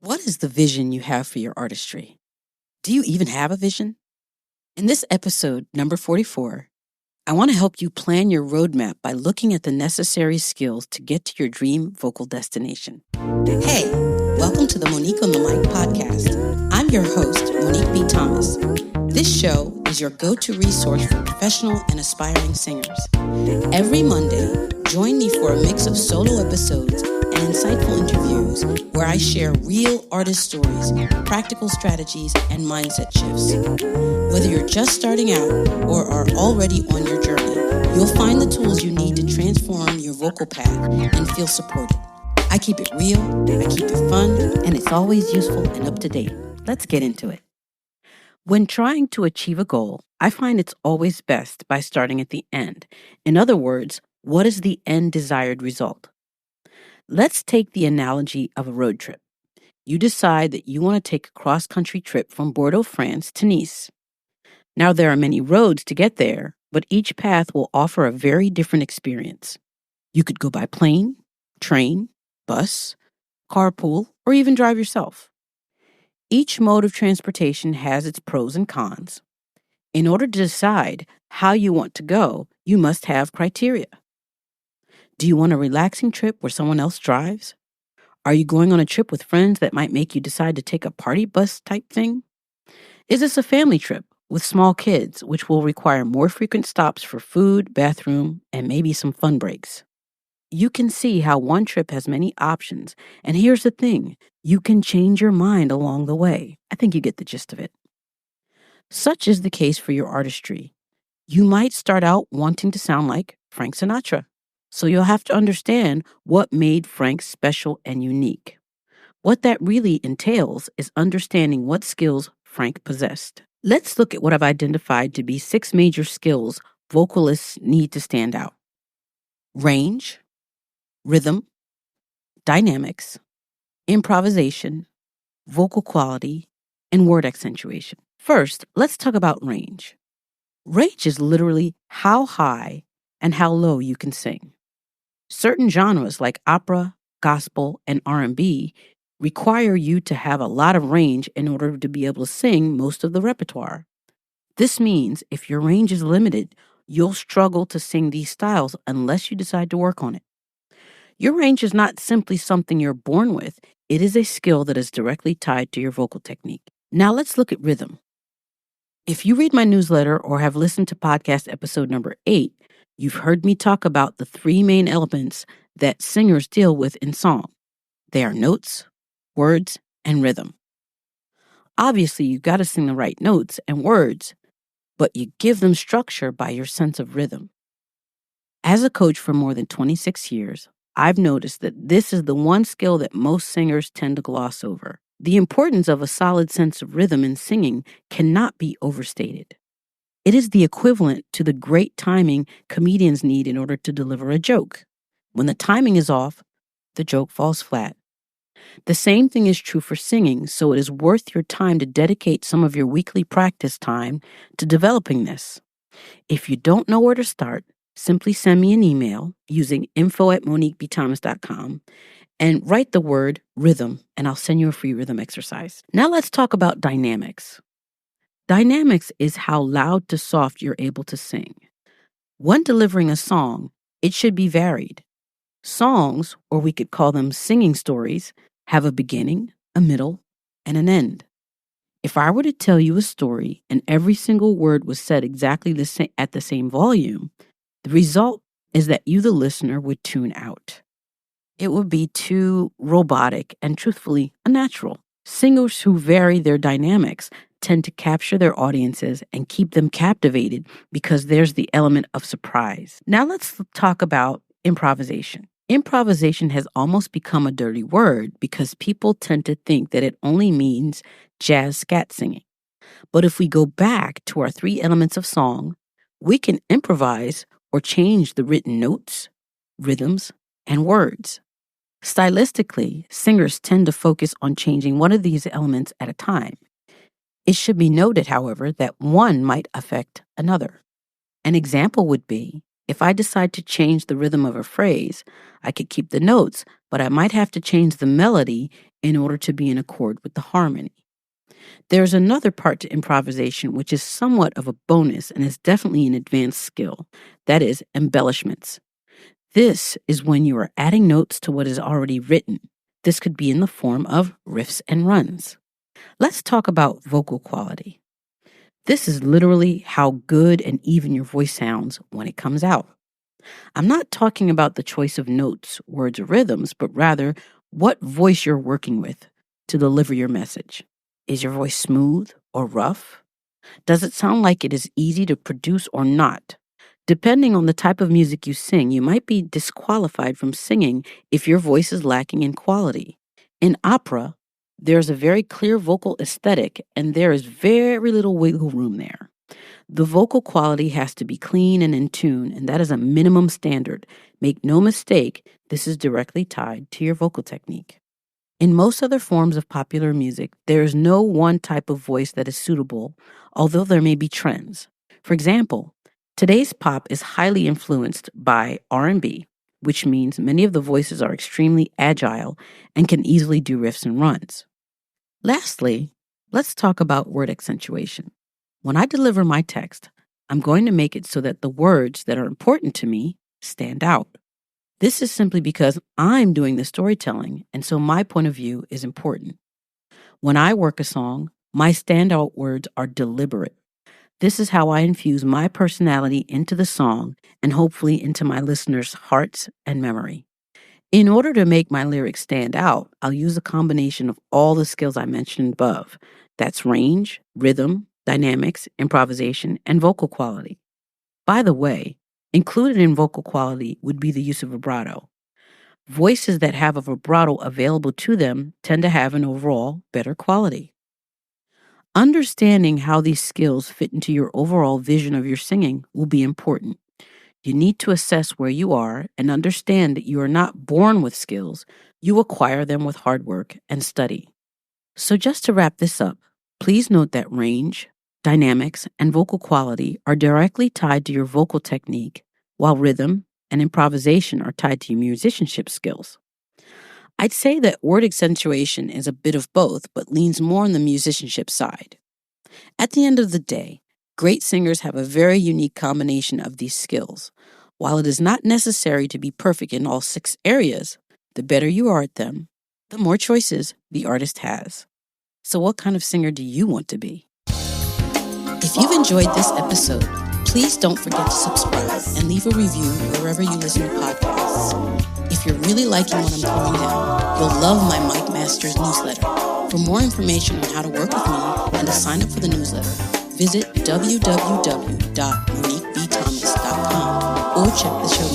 What is the vision you have for your artistry? Do you even have a vision? In this episode, number 44, I want to help you plan your roadmap by looking at the necessary skills to get to your dream vocal destination. Hey, welcome to the Monique on the Mic podcast. I'm your host, Monique B. Thomas. This show is your go-to resource for professional and aspiring singers. Every Monday, join me for a mix of solo episodes and insightful interviews where I share real artist stories, practical strategies, and mindset shifts. Whether you're just starting out or are already on your journey, you'll find the tools you need to transform your vocal path and feel supported. I keep it real, I keep it fun, and it's always useful and up to date. Let's get into it. When trying to achieve a goal, I find it's always best by starting at the end. In other words, what is the end desired result? Let's take the analogy of a road trip. You decide that you want to take a cross-country trip from Bordeaux, France to Nice. Now, there are many roads to get there, but each path will offer a very different experience. You could go by plane, train, bus, carpool, or even drive yourself. Each mode of transportation has its pros and cons. In order to decide how you want to go, you must have criteria. Do you want a relaxing trip where someone else drives? Are you going on a trip with friends that might make you decide to take a party bus type thing? Is this a family trip with small kids, which will require more frequent stops for food, bathroom, and maybe some fun breaks? You can see how one trip has many options, and here's the thing, you can change your mind along the way. I think you get the gist of it. Such is the case for your artistry. You might start out wanting to sound like Frank Sinatra, so you'll have to understand what made Frank special and unique. What that really entails is understanding what skills Frank possessed. Let's look at what I've identified to be 6 major skills vocalists need to stand out. Range, rhythm, dynamics, improvisation, vocal quality, and word accentuation. First, let's talk about range. Range is literally how high and how low you can sing. Certain genres like opera, gospel, and R&B require you to have a lot of range in order to be able to sing most of the repertoire. This means if your range is limited, you'll struggle to sing these styles unless you decide to work on it. Your range is not simply something you're born with. It is a skill that is directly tied to your vocal technique. Now let's look at rhythm. If you read my newsletter or have listened to podcast episode number 8, you've heard me talk about the 3 main elements that singers deal with in song. They are notes, words, and rhythm. Obviously, you've got to sing the right notes and words, but you give them structure by your sense of rhythm. As a coach for more than 26 years, I've noticed that this is the one skill that most singers tend to gloss over. The importance of a solid sense of rhythm in singing cannot be overstated. It is the equivalent to the great timing comedians need in order to deliver a joke. When the timing is off, the joke falls flat. The same thing is true for singing, so it is worth your time to dedicate some of your weekly practice time to developing this. If you don't know where to start, simply send me an email using info@moniquebthomas.com and write the word rhythm, and I'll send you a free rhythm exercise. Now let's talk about dynamics. Dynamics is how loud to soft you're able to sing. When delivering a song, it should be varied. Songs, or we could call them singing stories, have a beginning, a middle, and an end. If I were to tell you a story and every single word was said exactly at the same volume, the result is that you, the listener, would tune out. It would be too robotic and, truthfully, unnatural. Singers who vary their dynamics tend to capture their audiences and keep them captivated because there's the element of surprise. Now let's talk about improvisation. Improvisation has almost become a dirty word because people tend to think that it only means jazz scat singing. But if we go back to our 3 elements of song, we can improvise or change the written notes, rhythms, and words. Stylistically, singers tend to focus on changing one of these elements at a time. It should be noted, however, that one might affect another. An example would be, if I decide to change the rhythm of a phrase, I could keep the notes, but I might have to change the melody in order to be in accord with the harmony. There's another part to improvisation which is somewhat of a bonus and is definitely an advanced skill. That is embellishments. This is when you are adding notes to what is already written. This could be in the form of riffs and runs. Let's talk about vocal quality. This is literally how good and even your voice sounds when it comes out. I'm not talking about the choice of notes, words, or rhythms, but rather what voice you're working with to deliver your message. Is your voice smooth or rough? Does it sound like it is easy to produce or not? Depending on the type of music you sing, you might be disqualified from singing if your voice is lacking in quality. In opera, there's a very clear vocal aesthetic, and there is very little wiggle room there. The vocal quality has to be clean and in tune, and that is a minimum standard. Make no mistake, this is directly tied to your vocal technique. In most other forms of popular music, there is no one type of voice that is suitable, although there may be trends. For example, today's pop is highly influenced by R&B, which means many of the voices are extremely agile and can easily do riffs and runs. Lastly, let's talk about word accentuation. When I deliver my text, I'm going to make it so that the words that are important to me stand out. This is simply because I'm doing the storytelling, and so my point of view is important. When I work a song, my standout words are deliberate. This is how I infuse my personality into the song and hopefully into my listeners' hearts and memory. In order to make my lyrics stand out, I'll use a combination of all the skills I mentioned above. That's range, rhythm, dynamics, improvisation, and vocal quality. By the way, included in vocal quality would be the use of vibrato. Voices that have a vibrato available to them tend to have an overall better quality. Understanding how these skills fit into your overall vision of your singing will be important. You need to assess where you are and understand that you are not born with skills. You acquire them with hard work and study. So just to wrap this up, please note that range, dynamics, and vocal quality are directly tied to your vocal technique, while rhythm and improvisation are tied to your musicianship skills. I'd say that word accentuation is a bit of both, but leans more on the musicianship side. At the end of the day, great singers have a very unique combination of these skills. While it is not necessary to be perfect in all 6 areas, the better you are at them, the more choices the artist has. So what kind of singer do you want to be? If you've enjoyed this episode, please don't forget to subscribe and leave a review wherever you listen to podcasts. If you're really liking what I'm throwing down, you'll love my Mike Masters newsletter. For more information on how to work with me and to sign up for the newsletter, visit www.moniquebthomas.com or check the show